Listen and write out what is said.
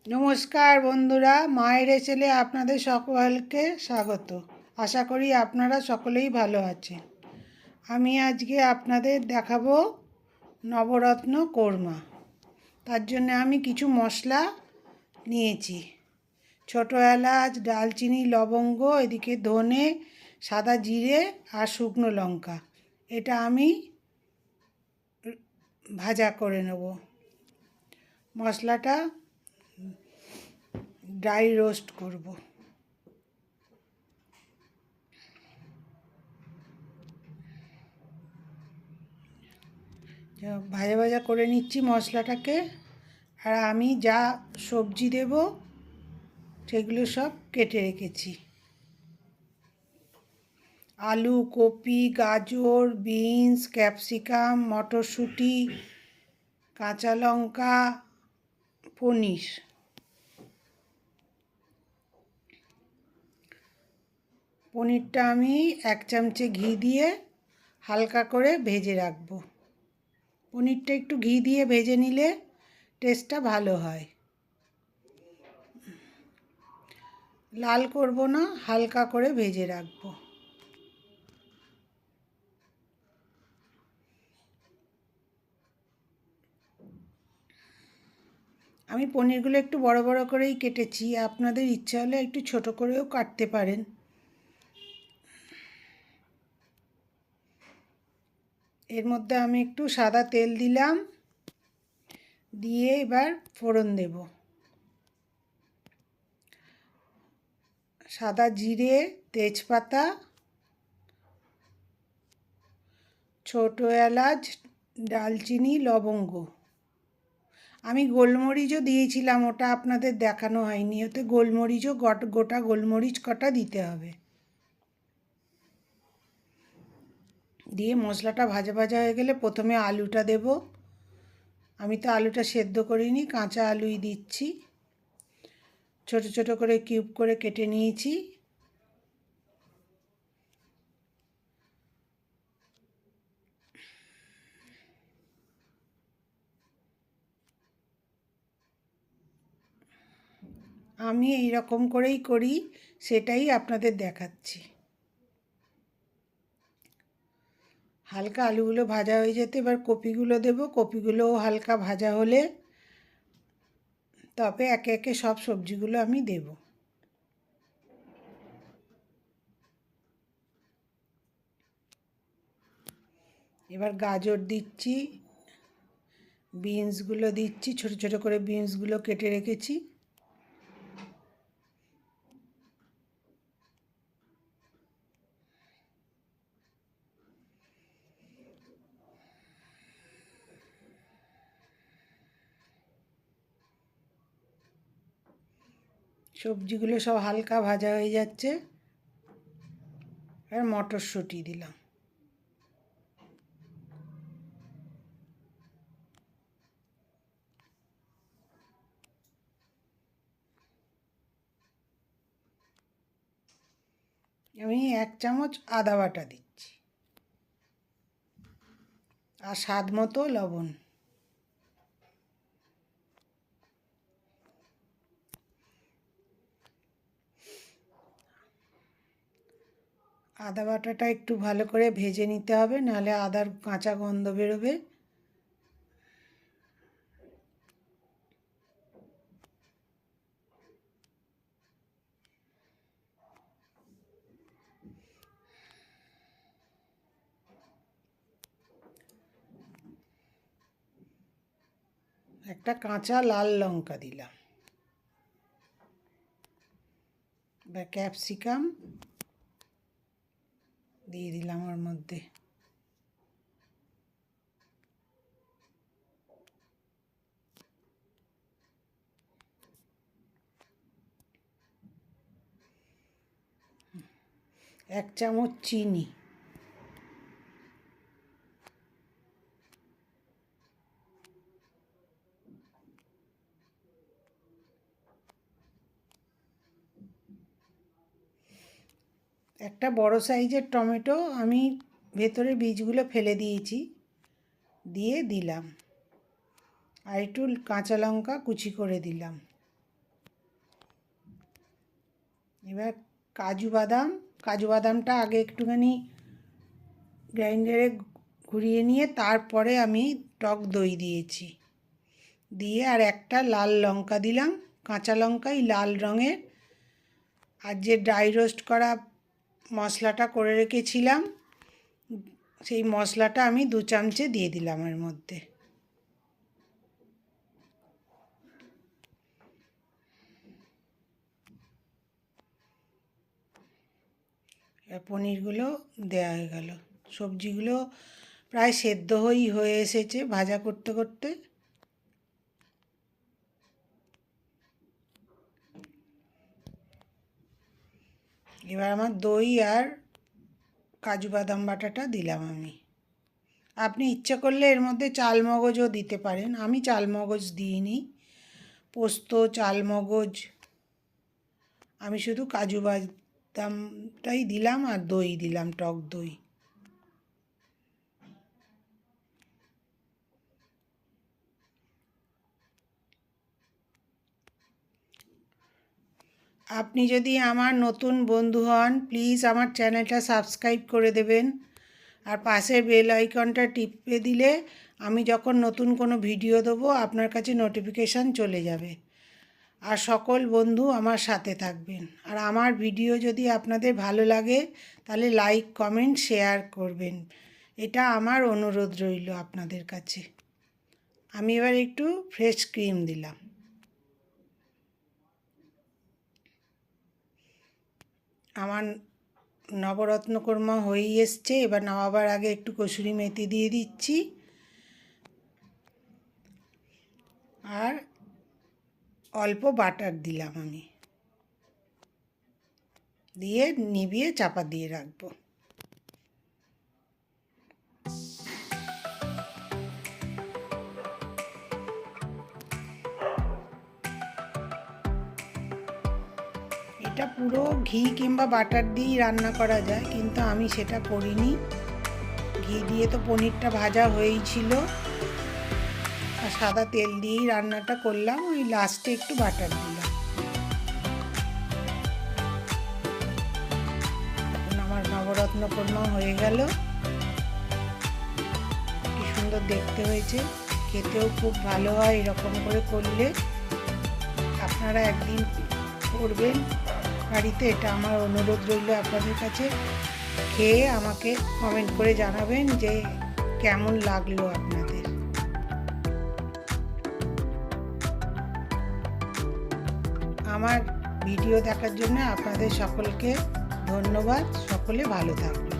নমস্কার বন্ধুরা, মায়ের ছেলে আপনাদের সকলকে স্বাগত। আশা করি আপনারা সকলেই ভালো আছেন। আমি আজকে আপনাদের দেখাবো নবরত্ন কোরমা। তার জন্য আমি কিছু মশলা নিয়েছি। ছোটো এলাচ, দারচিনি, লবঙ্গ, এদিকে ধনে, সাদা জিরে আর শুকনো লঙ্কা। এটা আমি ভাজা করে নেব। মশলাটা ড্রাই রোস্ট করব। ভাজা ভাজা করে নিচ্ছি মশলাটাকে। আর আমি যা সবজি দেব সেগুলো সব কেটে রেখেছি। আলু, কপি, গাজর, বিনস, ক্যাপসিকাম, মটরশুঁটি, কাঁচা লঙ্কা, পনির। পনিরটা আমি 1 চামচে ঘি দিয়ে হালকা করে ভেজে রাখবো। পনিরটা একটু ঘি দিয়ে ভেজে নিলে টেস্টটা ভালো হয়। লাল করব না, হালকা করে ভেজে রাখবো। আমি পনিরগুলো একটু বড় বড় করেই কেটেছি, আপনাদের ইচ্ছা হলে একটু ছোট করেও কাটতে পারেন। এর মধ্যে আমি একটু সাদা তেল দিলাম, দিয়ে এবার ফোড়ন দেব। সাদা জিরে, তেজপাতা, ছোট এলাচ, দারচিনি, লবঙ্গ। আমি গোলমরিচও দিয়েছিলাম, ওটা আপনাদের দেখানো হয়নি। ওতে গোলমরিচও গোটা গোলমরিচ কটা দিতে হবে। দিয়ে মশলাটা ভাজা ভাজা হয়ে গেলে প্রথমে আলুটা দেব। আমি তো আলুটা সেদ্ধ করিনি, কাঁচা আলুই দিচ্ছি। ছোট ছোট করে কিউব করে কেটে নিয়েছি। আমি এই রকম করেই করি, সেটাই আপনাদের দেখাচ্ছি। হালকা আলুগুলো ভাজা হয়ে যেতে এবার কপিগুলো দেব। কপিগুলোও হালকা ভাজা হলে তবে একে একে সব সবজিগুলো আমি দেব। এবার গাজর দিচ্ছি, বিনসগুলো দিচ্ছি, ছোট ছোট করে বিনসগুলো কেটে রেখেছি। সবজিগুলো সব হালকা ভাজা হয়ে যাচ্ছে। আর মটরশুঁটি দিলাম। আমি 1 চামচ আদা বাটা দিচ্ছি, আর স্বাদ মতো লবণ। আদা বাটাটা একটু ভালো করে ভেজে নিতে হবে, নাহলে আদার কাঁচা গন্ধ বেরোবে। একটা কাঁচা লাল লঙ্কা দিলাম, বা ক্যাপসিকাম দিয়ে দিলাম ওর মধ্যে। এক চামচ চিনি। একটা বড় সাইজের টমেটো আমি ভেতরে বীজগুলো ফেলে দিয়েছি, দিয়ে দিলাম। আর একটু কাঁচা লঙ্কা কুচি করে দিলাম। এবার কাজু বাদামটা আগে একটুখানি গ্রাইন্ডারে ঘুরিয়ে নিয়ে তারপরে আমি টক দই দিয়েছি, দিয়ে আর একটা লাল লঙ্কা দিলাম, কাঁচা লঙ্কাই লাল রঙের। আর যে ড্রাই রোস্ট করা মশলাটা করে রেখেছিলাম সেই মশলাটা আমি 2 চামচে দিয়ে দিলাম এর মধ্যে। পনিরগুলো দেওয়া হয়ে গেল। সবজিগুলো প্রায় সেদ্ধ হয়ে এসেছে ভাজা করতে করতে। এবার আমার দই আর কাজু বাদাম বাটাটা দিলাম আমি। আপনি ইচ্ছা করলে এর মধ্যে চালমগজও দিতে পারেন, আমি চালমগজ দিইনি, পোস্ত চালমগজ, আমি শুধু কাজু বাদামটাই দিলাম আর দই দিলাম, টক দই। আপনি যদি আমার নতুন বন্ধু হন প্লিজ আমার চ্যানেলটা সাবস্ক্রাইব করে দেবেন, আর পাশের বেল আইকনটা টিপে দিলে আমি যখন নতুন কোনো ভিডিও দেবো আপনার কাছে নোটিফিকেশান চলে যাবে। আর সকল বন্ধু আমার সাথে থাকবেন। আর আমার ভিডিও যদি আপনাদের ভালো লাগে তাহলে লাইক কমেন্ট শেয়ার করবেন, এটা আমার অনুরোধ রইল আপনাদের কাছে। আমি এবার একটু ফ্রেশ ক্রিম দিলাম। আমার নবরত্ন কোরমা হয়েই এসছে। এবার নামাবার আগে একটু কসুরি মেথি দিয়ে দিচ্ছি আর অল্প বাটার দিলাম আমি, দিয়ে নিভিয়ে চাপা দিয়ে রাখবো। এটা পুরো ঘি কিংবা বাটার দিয়েই রান্না করা যায়, কিন্তু আমি সেটা করিনি। ঘি দিয়ে তো পনিরটা ভাজা হয়েই ছিল, আর সাদা তেল দিয়েই রান্নাটা করলাম, ওই লাস্টে একটু বাটার দিলাম। এখন আমার নবরত্ন কোরমা হয়ে গেল। কি সুন্দর দেখতে হয়েছে, খেতেও খুব ভালো হয় এরকম করে করলে। আপনারা একদিন করবেন বাড়িতে, এটা আমার অনুরোধ রইল আপনাদের কাছে। খেয়ে আমাকে কমেন্ট করে জানাবেন যে কেমন লাগলো আপনাদের। আমার ভিডিও দেখার জন্য আপনাদের সকলকে ধন্যবাদ। সকলে ভালো থাকবেন।